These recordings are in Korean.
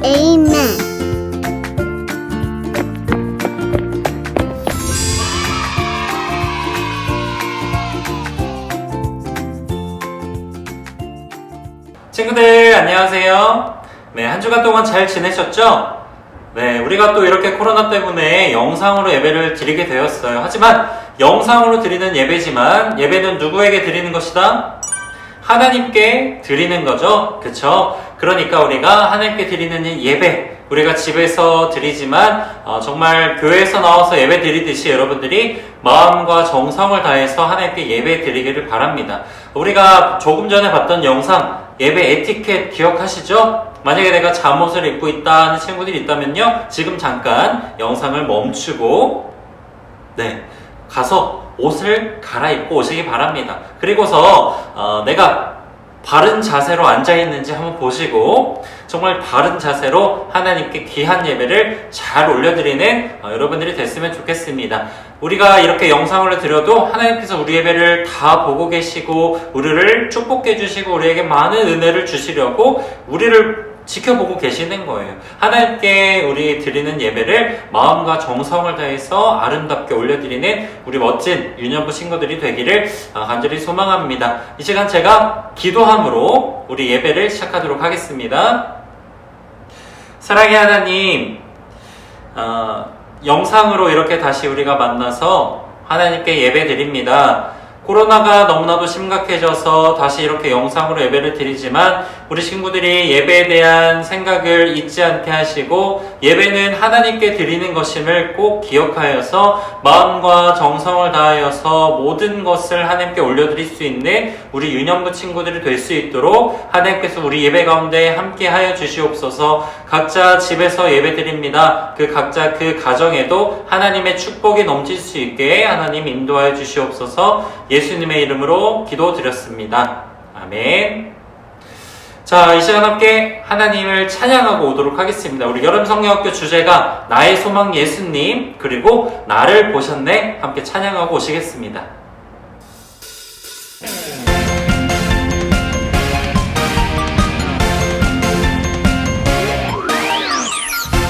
Amen. 친구들 안녕하세요. 네, 한 주간 동안 잘 지내셨죠? 네, 우리가 또 이렇게 코로나 때문에 영상으로 예배를 드리게 되었어요. 하지만 영상으로 드리는 예배지만 예배는 누구에게 드리는 것이다? 하나님께 드리는 거죠. 그쵸? 그러니까 우리가 하나님께 드리는 이 예배, 우리가 집에서 드리지만 정말 교회에서 나와서 예배 드리듯이 여러분들이 마음과 정성을 다해서 하나님께 예배 드리기를 바랍니다. 우리가 조금 전에 봤던 영상 예배 에티켓 기억하시죠? 만약에 내가 잠옷을 입고 있다는 친구들이 있다면요, 지금 잠깐 영상을 멈추고 가서 옷을 갈아입고 오시기 바랍니다. 그리고서 내가 바른 자세로 앉아있는지 한번 보시고 정말 바른 자세로 하나님께 귀한 예배를 잘 올려드리는 여러분들이 됐으면 좋겠습니다. 우리가 이렇게 영상을 드려도 하나님께서 우리 예배를 다 보고 계시고 우리를 축복해 주시고 우리에게 많은 은혜를 주시려고 우리를 지켜보고 계시는 거예요. 하나님께 우리 드리는 예배를 마음과 정성을 다해서 아름답게 올려드리는 우리 멋진 유년부 친구들이 되기를 간절히 소망합니다. 이 시간 제가 기도함으로 우리 예배를 시작하도록 하겠습니다. 사랑의 하나님, 영상으로 이렇게 다시 우리가 만나서 하나님께 예배 드립니다. 코로나가 너무나도 심각해져서 다시 이렇게 영상으로 예배를 드리지만 우리 친구들이 예배에 대한 생각을 잊지 않게 하시고 예배는 하나님께 드리는 것임을 꼭 기억하여서 마음과 정성을 다하여서 모든 것을 하나님께 올려드릴 수 있는 우리 유년부 친구들이 될 수 있도록 하나님께서 우리 예배 가운데 함께 하여 주시옵소서. 각자 집에서 예배 드립니다. 각자 그 가정에도 하나님의 축복이 넘칠 수 있게 하나님 인도하여 주시옵소서. 예수님의 이름으로 기도드렸습니다. 아멘. 자, 이 시간 함께 하나님을 찬양하고 오도록 하겠습니다. 우리 여름성경학교 주제가 나의 소망 예수님, 그리고 나를 보셨네, 함께 찬양하고 오시겠습니다.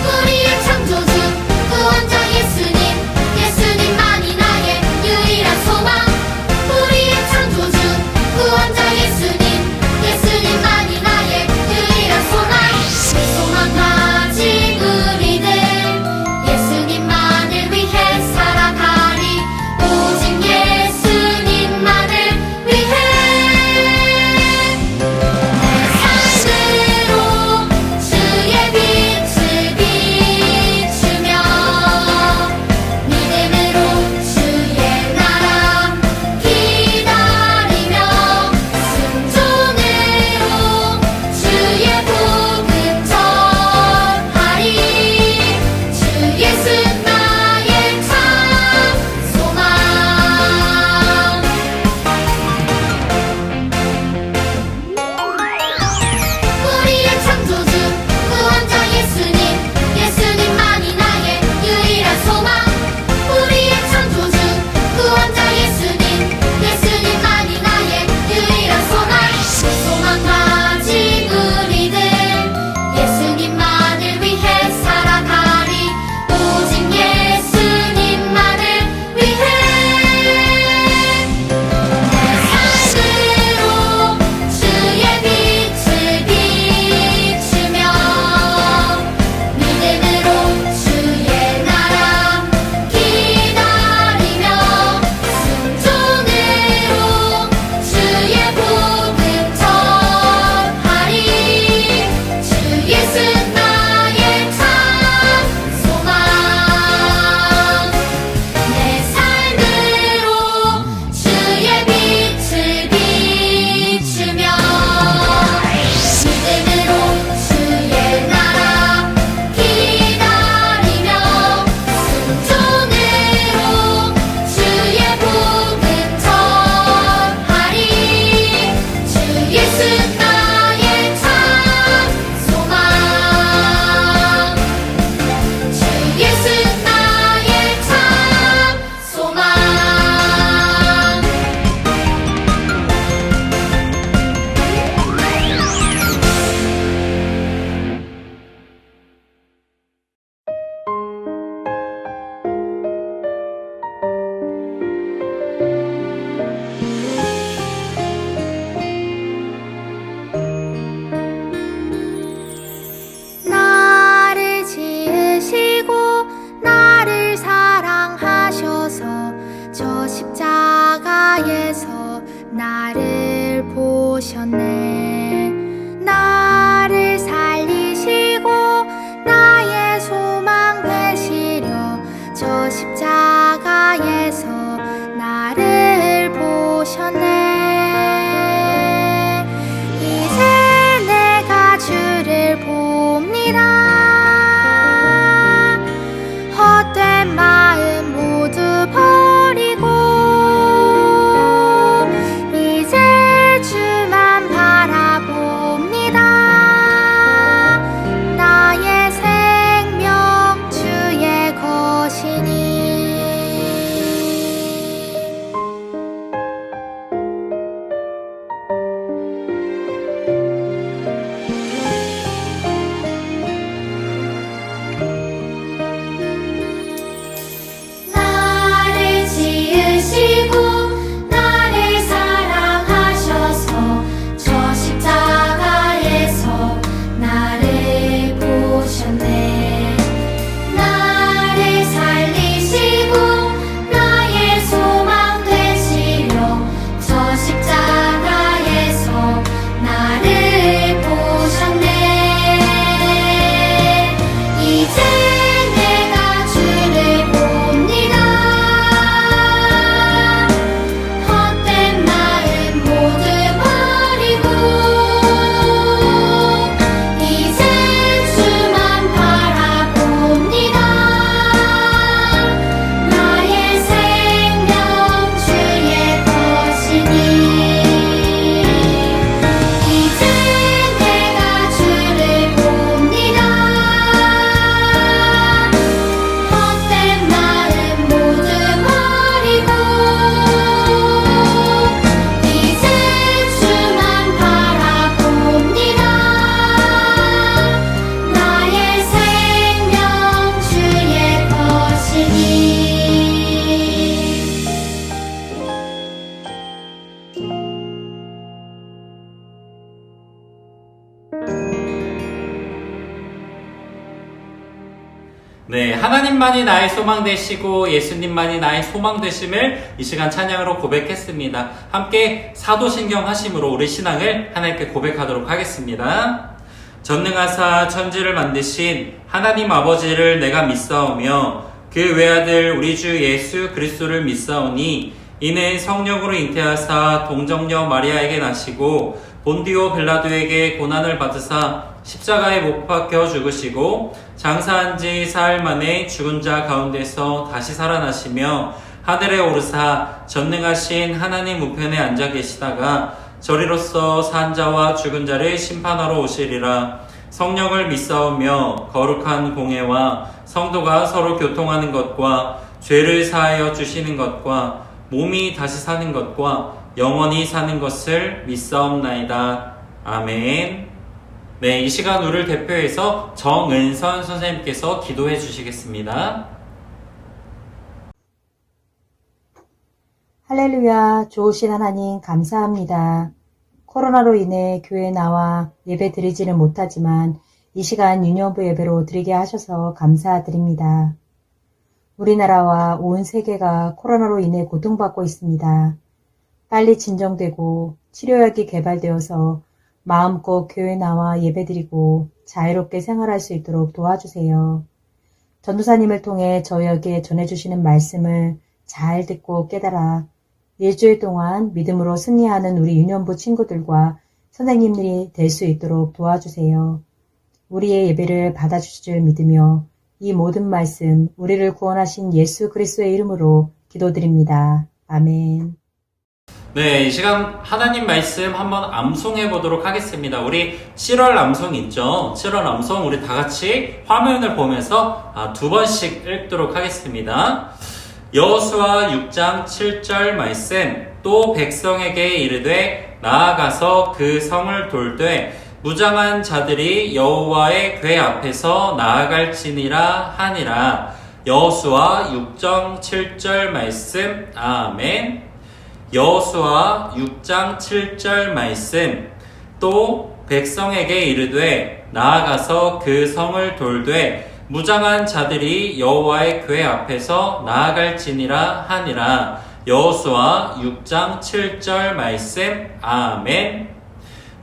우리의 창조주 구원자 예수님, 예수님만이 나의 유일한 소망. 우리의 창조주 구원자 예수님, 예수님만이 나의 유일한 소망. 소망 가진 우리들 예수님만을 위해 살아가리. 오직 네, 하나님만이 나의 소망 되시고 예수님만이 나의 소망 되심을 이 시간 찬양으로 고백했습니다. 함께 사도신경 하심으로 우리 신앙을 하나님께 고백하도록 하겠습니다. 전능하사 천지를 만드신 하나님 아버지를 내가 믿사오며 그 외아들 우리 주 예수 그리스도를 믿사오니 이는 성령으로 잉태하사 동정녀 마리아에게 나시고 본디오 빌라도에게 고난을 받으사 십자가에 못 박혀 죽으시고 장사한 지 사흘 만에 죽은 자 가운데서 다시 살아나시며 하늘에 오르사 전능하신 하나님 우편에 앉아 계시다가 저리로서 산 자와 죽은 자를 심판하러 오시리라. 성령을 믿사오며 거룩한 공회와 성도가 서로 교통하는 것과 죄를 사하여 주시는 것과 몸이 다시 사는 것과 영원히 사는 것을 믿사옵나이다. 아멘. 네, 이 시간 우리를 대표해서 정은선 선생님께서 기도해 주시겠습니다. 할렐루야, 좋으신 하나님 감사합니다. 코로나로 인해 교회에 나와 예배 드리지는 못하지만 이 시간 유년부 예배로 드리게 하셔서 감사드립니다. 우리나라와 온 세계가 코로나로 인해 고통받고 있습니다. 빨리 진정되고 치료약이 개발되어서 마음껏 교회에 나와 예배드리고 자유롭게 생활할 수 있도록 도와주세요. 전도사님을 통해 저희에게 전해주시는 말씀을 잘 듣고 깨달아 일주일 동안 믿음으로 승리하는 우리 유년부 친구들과 선생님들이 될 수 있도록 도와주세요. 우리의 예배를 받아주실 줄 믿으며 이 모든 말씀 우리를 구원하신 예수 그리스도의 이름으로 기도드립니다. 아멘. 네, 이 시간 하나님 말씀 한번 암송해 보도록 하겠습니다. 우리 7월 암송 있죠? 7월 암송 우리 다 같이 화면을 보면서 두 번씩 읽도록 하겠습니다. 여호수아 6장 7절 말씀. 또 백성에게 이르되 나아가서 그 성을 돌되 무장한 자들이 여호와의 궤 앞에서 나아갈지니라 하니라. 여호수아 6장 7절 말씀. 아멘. 여호수아 6장 7절 말씀. 또 백성에게 이르되 나아가서 그 성을 돌되 무장한 자들이 여호와의 궤 앞에서 나아갈지니라 하니라. 여호수아 6장 7절 말씀. 아멘.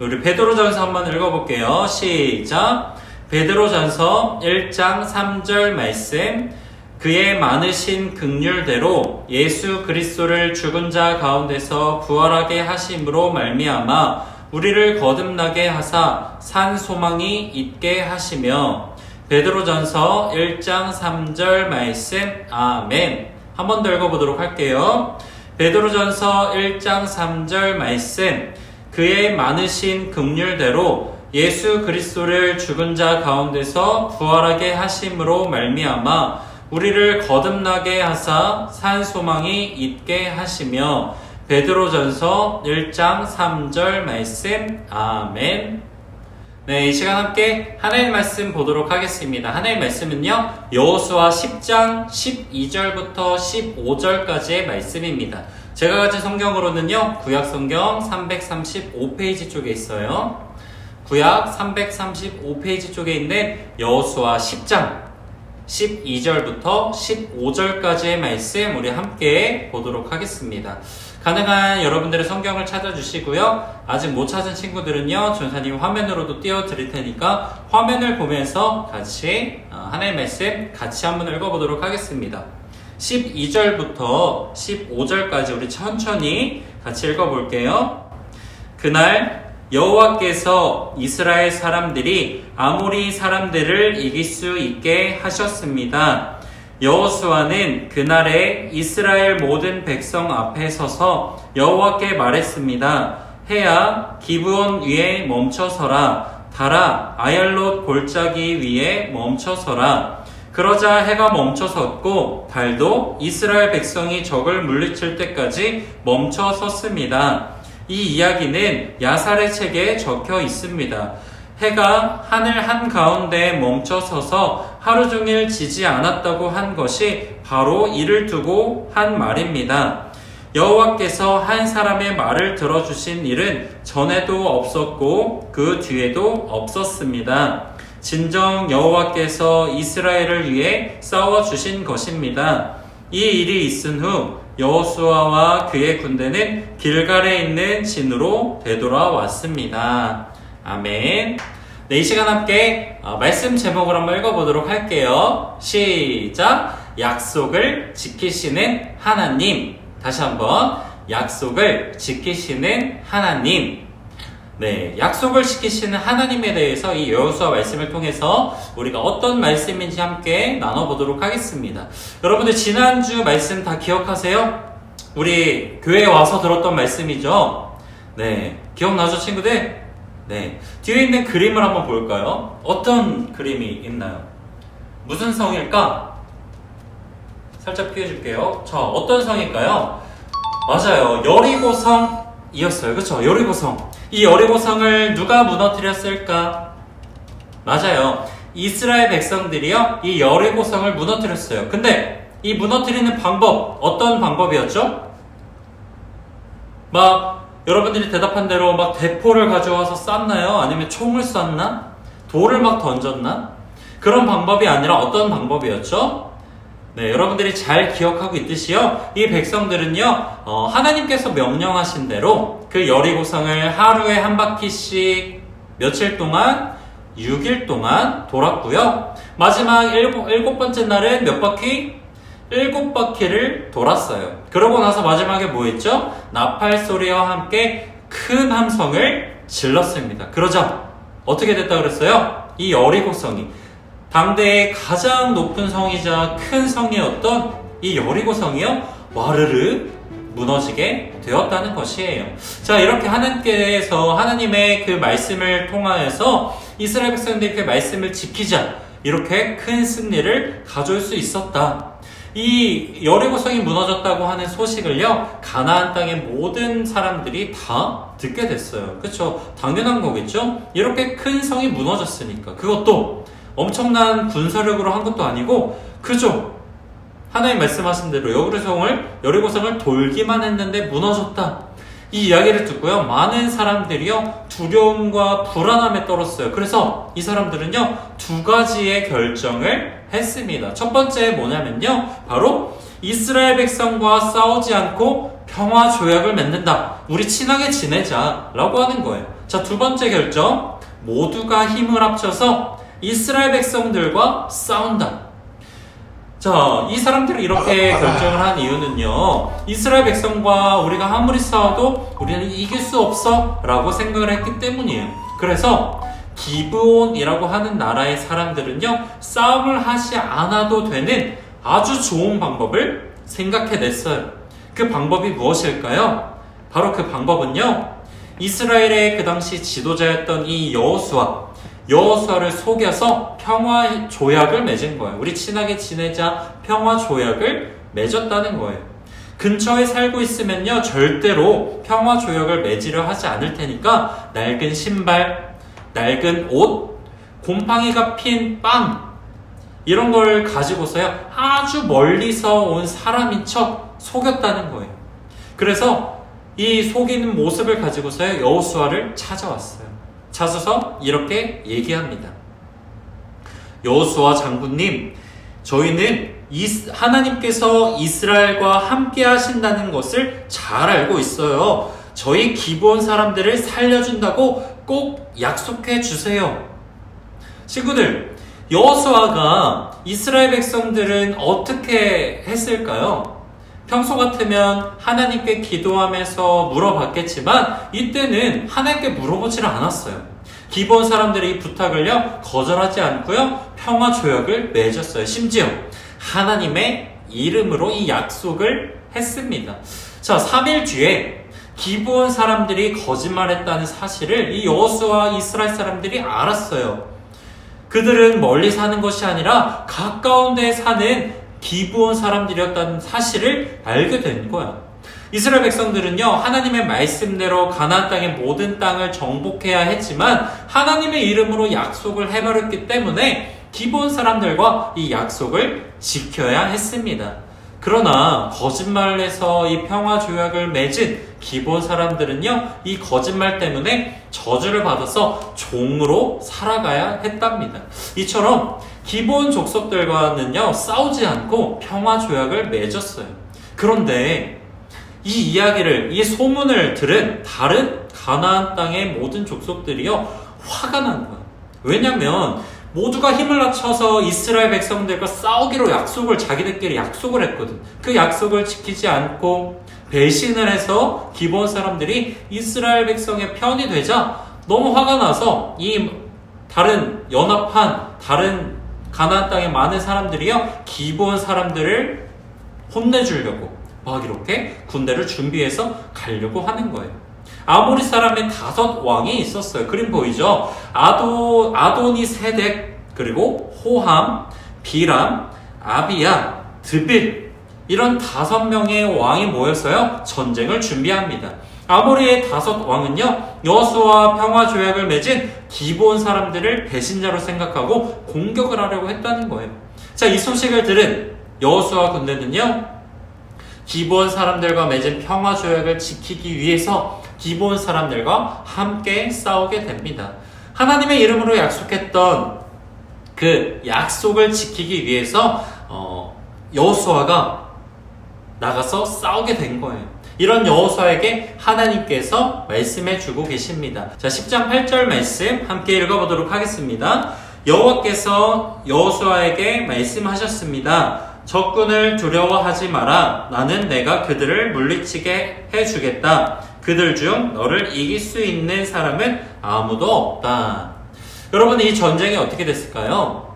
우리 베드로전서 한번 읽어볼게요. 시작. 베드로전서 1장 3절 말씀. 그의 많으신 긍휼대로 예수 그리스도를 죽은 자 가운데서 부활하게 하심으로 말미암아 우리를 거듭나게 하사 산 소망이 있게 하시며. 베드로전서 1장 3절 말씀. 아멘. 한 번 더 읽어보도록 할게요. 베드로전서 1장 3절 말씀. 그의 많으신 긍휼대로 예수 그리스도를 죽은 자 가운데서 부활하게 하심으로 말미암아 우리를 거듭나게 하사 산 소망이 있게 하시며. 베드로전서 1장 3절 말씀. 아멘. 네, 이 시간 함께 하나님의 말씀 보도록 하겠습니다. 하나님의 말씀은요, 여호수아 10장 12절부터 15절까지의 말씀입니다. 제가 가진 성경으로는요, 구약 성경 335페이지 쪽에 있어요. 구약 335페이지 쪽에 있는 여호수아 10장 12절부터 15절까지의 말씀 우리 함께 보도록 하겠습니다. 가능한 여러분들의 성경을 찾아주시고요. 아직 못 찾은 친구들은요, 전사님 화면으로도 띄워드릴 테니까 화면을 보면서 같이 하나님의 말씀 같이 한번 읽어보도록 하겠습니다. 12절부터 15절까지 우리 천천히 같이 읽어볼게요. 그날 여호와께서 이스라엘 사람들이 아모리 사람들을 이길 수 있게 하셨습니다. 여호수아는 그날에 이스라엘 모든 백성 앞에 서서 여호와께 말했습니다. 해야 기브온 위에 멈춰서라. 달아 아얄롯 골짜기 위에 멈춰서라. 그러자 해가 멈춰섰고 달도 이스라엘 백성이 적을 물리칠 때까지 멈춰섰습니다. 이 이야기는 야살의 책에 적혀 있습니다. 해가 하늘 한가운데 멈춰서서 하루 종일 지지 않았다고 한 것이 바로 이를 두고 한 말입니다. 여호와께서 한 사람의 말을 들어주신 일은 전에도 없었고 그 뒤에도 없었습니다. 진정 여호와께서 이스라엘을 위해 싸워주신 것입니다. 이 일이 있은 후 여호수아와 그의 군대는 길갈에 있는 진으로 되돌아왔습니다. 아멘. 네, 이 시간 함께 말씀 제목을 한번 읽어보도록 할게요. 시작! 약속을 지키시는 하나님. 다시 한번 약속을 지키시는 하나님. 네, 약속을 지키시는 하나님에 대해서 이 여호수아 말씀을 통해서 우리가 어떤 말씀인지 함께 나눠보도록 하겠습니다. 여러분들 지난주 말씀 다 기억하세요? 우리 교회에 와서 들었던 말씀이죠? 네, 기억나죠 친구들? 네, 뒤에 있는 그림을 한번 볼까요? 어떤 그림이 있나요? 무슨 성일까? 살짝 피해줄게요. 자, 어떤 성일까요? 맞아요, 여리고성이었어요. 그쵸? 여리고성. 이 여리고성을 누가 무너뜨렸을까? 맞아요, 이스라엘 백성들이요 이 여리고성을 무너뜨렸어요. 근데 이 무너뜨리는 방법, 어떤 방법이었죠? 막 여러분들이 대답한 대로 막 대포를 가져와서 쐈나요? 아니면 총을 쐈나? 돌을 막 던졌나? 그런 방법이 아니라 어떤 방법이었죠? 네, 여러분들이 잘 기억하고 있듯이요, 이 백성들은요, 하나님께서 명령하신 대로 그 여리고성을 하루에 한 바퀴씩 며칠 동안, 6일 동안 돌았고요. 마지막 일곱 번째 날은 몇 바퀴? 7바퀴를 돌았어요. 그러고 나서 마지막에 뭐 했죠? 나팔 소리와 함께 큰 함성을 질렀습니다. 그러자 어떻게 됐다 그랬어요? 이 여리고성이 당대의 가장 높은 성이자 큰 성이었던 이 여리고성이요, 와르르 무너지게 되었다는 것이에요. 자, 이렇게 하나님께서 하나님의 그 말씀을 통하여서 이스라엘 백성들이 그 말씀을 지키자 이렇게 큰 승리를 가져올 수 있었다. 이 여리고성이 무너졌다고 하는 소식을요, 가나안 땅의 모든 사람들이 다 듣게 됐어요. 그쵸? 당연한 거겠죠? 이렇게 큰 성이 무너졌으니까. 그것도 엄청난 군사력으로 한 것도 아니고, 그죠? 하나님 말씀하신 대로 여리고성을 돌기만 했는데 무너졌다. 이 이야기를 듣고요, 많은 사람들이요, 두려움과 불안함에 떨었어요. 그래서 이 사람들은요, 두 가지의 결정을 했습니다. 첫 번째 뭐냐면요, 바로 이스라엘 백성과 싸우지 않고 평화 조약을 맺는다. 우리 친하게 지내자라고 하는 거예요. 자, 두 번째 결정, 모두가 힘을 합쳐서 이스라엘 백성들과 싸운다. 자, 이 사람들이 이렇게 결정을 한 이유는요, 이스라엘 백성과 우리가 아무리 싸워도 우리는 이길 수 없어 라고 생각을 했기 때문이에요. 그래서 기브온이라고 하는 나라의 사람들은요, 싸움을 하지 않아도 되는 아주 좋은 방법을 생각해냈어요. 그 방법이 무엇일까요? 바로 그 방법은요, 이스라엘의 그 당시 지도자였던 이 여호수아를 속여서 평화 조약을 맺은 거예요. 우리 친하게 지내자 평화 조약을 맺었다는 거예요. 근처에 살고 있으면요, 절대로 평화 조약을 맺으려 하지 않을 테니까 낡은 신발, 낡은 옷, 곰팡이가 핀 빵, 이런 걸 가지고서요, 아주 멀리서 온 사람인 척 속였다는 거예요. 그래서 이 속이는 모습을 가지고서요, 여호수아를 찾아왔어요. 찾아서 이렇게 얘기합니다. 여호수아 장군님, 저희는 하나님께서 이스라엘과 함께 하신다는 것을 잘 알고 있어요. 저희 기브온 사람들을 살려준다고 꼭 약속해 주세요. 친구들, 여호수아가 이스라엘 백성들은 어떻게 했을까요? 평소 같으면 하나님께 기도하면서 물어봤겠지만 이때는 하나님께 물어보지를 않았어요. 기브온 사람들의 이 부탁을요, 거절하지 않고요, 평화 조약을 맺었어요. 심지어 하나님의 이름으로 이 약속을 했습니다. 자, 3일 뒤에 기브온 사람들이 거짓말했다는 사실을 이 여호수아 이스라엘 사람들이 알았어요. 그들은 멀리 사는 것이 아니라 가까운 데에 사는 기브온 사람들이었다는 사실을 알게 된 거야. 이스라엘 백성들은요, 하나님의 말씀대로 가나안 땅의 모든 땅을 정복해야 했지만 하나님의 이름으로 약속을 해버렸기 때문에 기브온 사람들과 이 약속을 지켜야 했습니다. 그러나 거짓말을 해서 이 평화 조약을 맺은 기본 사람들은요, 이 거짓말 때문에 저주를 받아서 종으로 살아가야 했답니다. 이처럼 기본 족속들과는요, 싸우지 않고 평화 조약을 맺었어요. 그런데 이 이야기를, 이 소문을 들은 다른 가나안 땅의 모든 족속들이요, 화가 난 거예요. 왜냐면 모두가 힘을 합쳐서 이스라엘 백성들과 싸우기로 자기들끼리 약속을 했거든. 그 약속을 지키지 않고 배신을 해서 기본 사람들이 이스라엘 백성의 편이 되자 너무 화가 나서 이 다른 다른 가나안 땅의 많은 사람들이요, 기본 사람들을 혼내주려고 막 이렇게 군대를 준비해서 가려고 하는 거예요. 아모리 사람의 5 왕이 있었어요. 그림 보이죠? 아도니 세덱, 그리고 호함, 비람, 아비야, 드빌, 이런 5명의 왕이 모여서요, 전쟁을 준비합니다. 아모리의 5 왕은요, 여호수아와 평화 조약을 맺은 기본 사람들을 배신자로 생각하고 공격을 하려고 했다는 거예요. 자, 이 소식을 들은 여호수아 군대는요, 기본 사람들과 맺은 평화 조약을 지키기 위해서 기본 사람들과 함께 싸우게 됩니다. 하나님의 이름으로 약속했던 그 약속을 지키기 위해서 여호수아가 나가서 싸우게 된 거예요. 이런 여호수아에게 하나님께서 말씀해 주고 계십니다. 자, 10장 8절 말씀 함께 읽어보도록 하겠습니다. 여호와께서 여호수아에게 말씀하셨습니다. 적군을 두려워하지 마라. 나는 내가 그들을 물리치게 해주겠다. 그들 중 너를 이길 수 있는 사람은 아무도 없다. 여러분, 이 전쟁이 어떻게 됐을까요?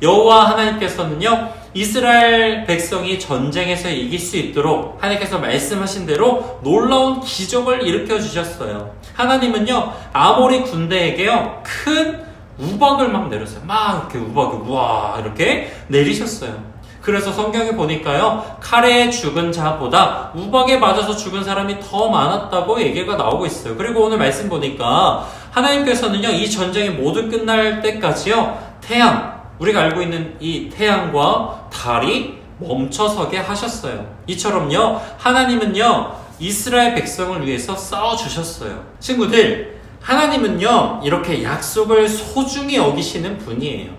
여호와 하나님께서는요, 이스라엘 백성이 전쟁에서 이길 수 있도록 하나님께서 말씀하신 대로 놀라운 기적을 일으켜 주셨어요. 하나님은요, 아모리 군대에게요, 큰 우박을 막 내렸어요. 막 이렇게 우박이 우와 이렇게 내리셨어요. 그래서 성경에 보니까요, 칼에 죽은 자보다 우박에 맞아서 죽은 사람이 더 많았다고 얘기가 나오고 있어요. 그리고 오늘 말씀 보니까 하나님께서는요, 이 전쟁이 모두 끝날 때까지요, 우리가 알고 있는 이 태양과 달이 멈춰서게 하셨어요. 이처럼요, 하나님은요, 이스라엘 백성을 위해서 싸워주셨어요. 친구들, 하나님은요, 이렇게 약속을 소중히 여기시는 분이에요.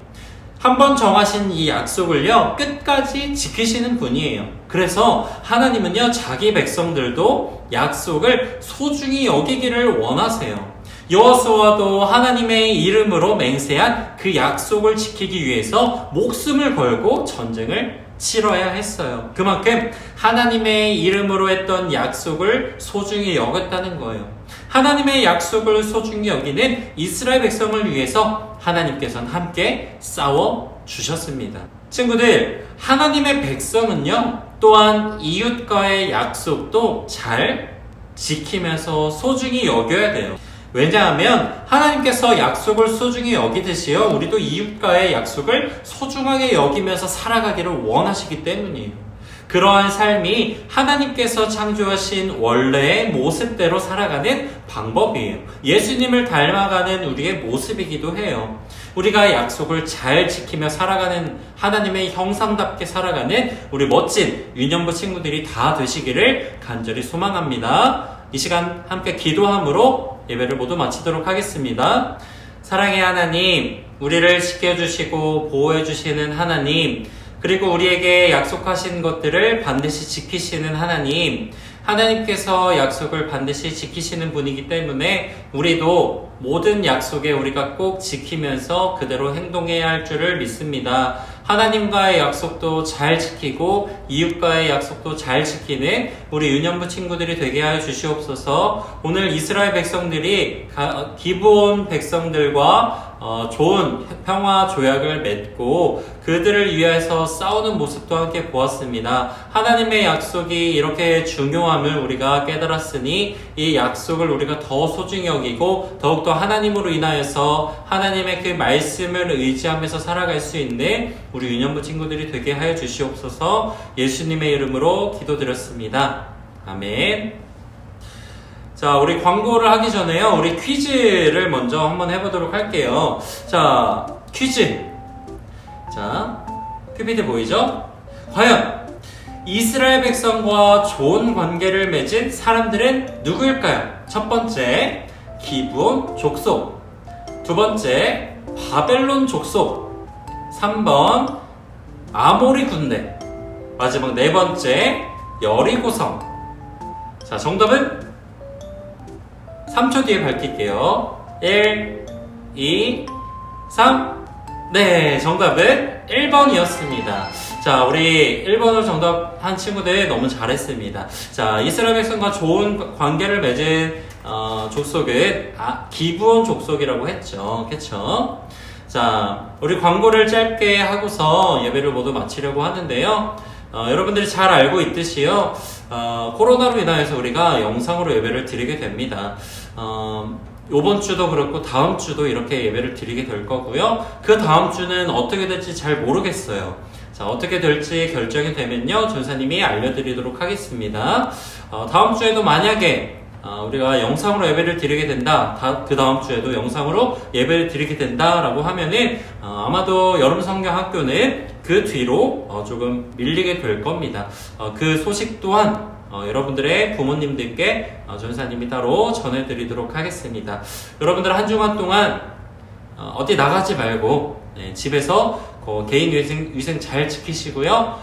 한번 정하신 이 약속을요, 끝까지 지키시는 분이에요. 그래서 하나님은요, 자기 백성들도 약속을 소중히 여기기를 원하세요. 여호수아도 하나님의 이름으로 맹세한 그 약속을 지키기 위해서 목숨을 걸고 전쟁을 치러야 했어요. 그만큼 하나님의 이름으로 했던 약속을 소중히 여겼다는 거예요. 하나님의 약속을 소중히 여기는 이스라엘 백성을 위해서 하나님께서는 함께 싸워 주셨습니다. 친구들, 하나님의 백성은요, 또한 이웃과의 약속도 잘 지키면서 소중히 여겨야 돼요. 왜냐하면 하나님께서 약속을 소중히 여기듯이요, 우리도 이웃과의 약속을 소중하게 여기면서 살아가기를 원하시기 때문이에요. 그러한 삶이 하나님께서 창조하신 원래의 모습대로 살아가는 방법이에요. 예수님을 닮아가는 우리의 모습이기도 해요. 우리가 약속을 잘 지키며 살아가는, 하나님의 형상답게 살아가는 우리 멋진 유년부 친구들이 다 되시기를 간절히 소망합니다. 이 시간 함께 기도함으로 예배를 모두 마치도록 하겠습니다. 사랑의 하나님, 우리를 지켜주시고 보호해주시는 하나님, 그리고 우리에게 약속하신 것들을 반드시 지키시는 하나님, 하나님께서 약속을 반드시 지키시는 분이기 때문에 우리도 모든 약속에 우리가 꼭 지키면서 그대로 행동해야 할 줄을 믿습니다. 하나님과의 약속도 잘 지키고 이웃과의 약속도 잘 지키는 우리 유년부 친구들이 되게 하여 주시옵소서. 오늘 이스라엘 백성들이 기브온 백성들과 좋은 평화 조약을 맺고 그들을 위해서 싸우는 모습도 함께 보았습니다. 하나님의 약속이 이렇게 중요함을 우리가 깨달았으니 이 약속을 우리가 더 소중히 여기고 더욱더 하나님으로 인하여서 하나님의 그 말씀을 의지하면서 살아갈 수 있는 우리 유년부 친구들이 되게 하여 주시옵소서. 예수님의 이름으로 기도드렸습니다. 아멘. 자, 우리 광고를 하기 전에요, 우리 퀴즈를 먼저 한번 해보도록 할게요. 자, 퀴즈. 자, PPT 보이죠? 과연 이스라엘 백성과 좋은 관계를 맺은 사람들은 누구일까요? 첫 번째, 기브온 족속. 두 번째, 바벨론 족속. 3번, 아모리 군대. 마지막 네 번째, 여리고성. 자, 정답은 3초 뒤에 밝힐게요. 1, 2, 3. 네, 정답은 1번이었습니다. 자, 우리 1번을 정답한 친구들 너무 잘했습니다. 자, 이스라엘 백성과 좋은 관계를 맺은 족속은 기브온 족속이라고 했죠. 그쵸? 자, 우리 광고를 짧게 하고서 예배를 모두 마치려고 하는데요. 여러분들이 잘 알고 있듯이요. 코로나로 인하여서 우리가 영상으로 예배를 드리게 됩니다. 이번 주도 그렇고 다음 주도 이렇게 예배를 드리게 될 거고요. 그 다음 주는 어떻게 될지 잘 모르겠어요. 자, 어떻게 될지 결정이 되면요, 전사님이 알려드리도록 하겠습니다. 다음 주에도 만약에 우리가 영상으로 예배를 드리게 된다, 그 다음 주에도 영상으로 예배를 드리게 된다라고 하면은 아마도 여름 성경 학교는 그 뒤로 조금 밀리게 될 겁니다. 그 소식 또한 여러분들의 부모님들께 전사님이 따로 전해드리도록 하겠습니다. 여러분들 한 주간 동안 어디 나가지 말고 집에서 개인 위생 잘 지키시고요.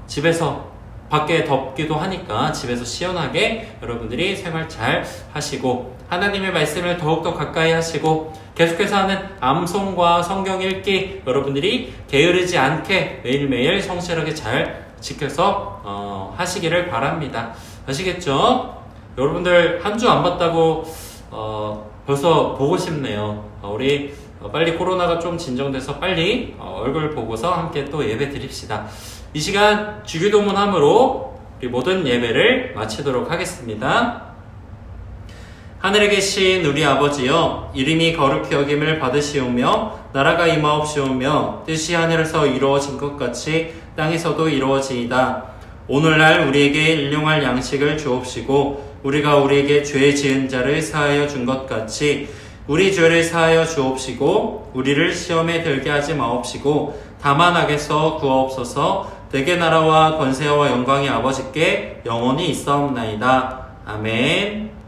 집에서 밖에 덥기도 하니까 집에서 시원하게 여러분들이 생활 잘 하시고 하나님의 말씀을 더욱더 가까이 하시고 계속해서 하는 암송과 성경 읽기 여러분들이 게으르지 않게 매일매일 성실하게 잘 지켜서 하시기를 바랍니다. 아시겠죠? 여러분들 한 주 안 봤다고 벌써 보고 싶네요. 우리 빨리 코로나가 좀 진정돼서 빨리 얼굴 보고서 함께 또 예배 드립시다. 이 시간 주기도문함으로 우리 모든 예배를 마치도록 하겠습니다. 하늘에 계신 우리 아버지여, 이름이 거룩히 여김을 받으시오며 나라가 임하옵시오며 뜻이 하늘에서 이루어진 것 같이 땅에서도 이루어지이다. 오늘날 우리에게 일용할 양식을 주옵시고 우리가 우리에게 죄 지은 자를 사하여 준 것 같이 우리 죄를 사하여 주옵시고 우리를 시험에 들게 하지 마옵시고 다만 악에서 구하옵소서. 대개 나라와 권세와 영광이 아버지께 영원히 있사옵나이다. 아멘.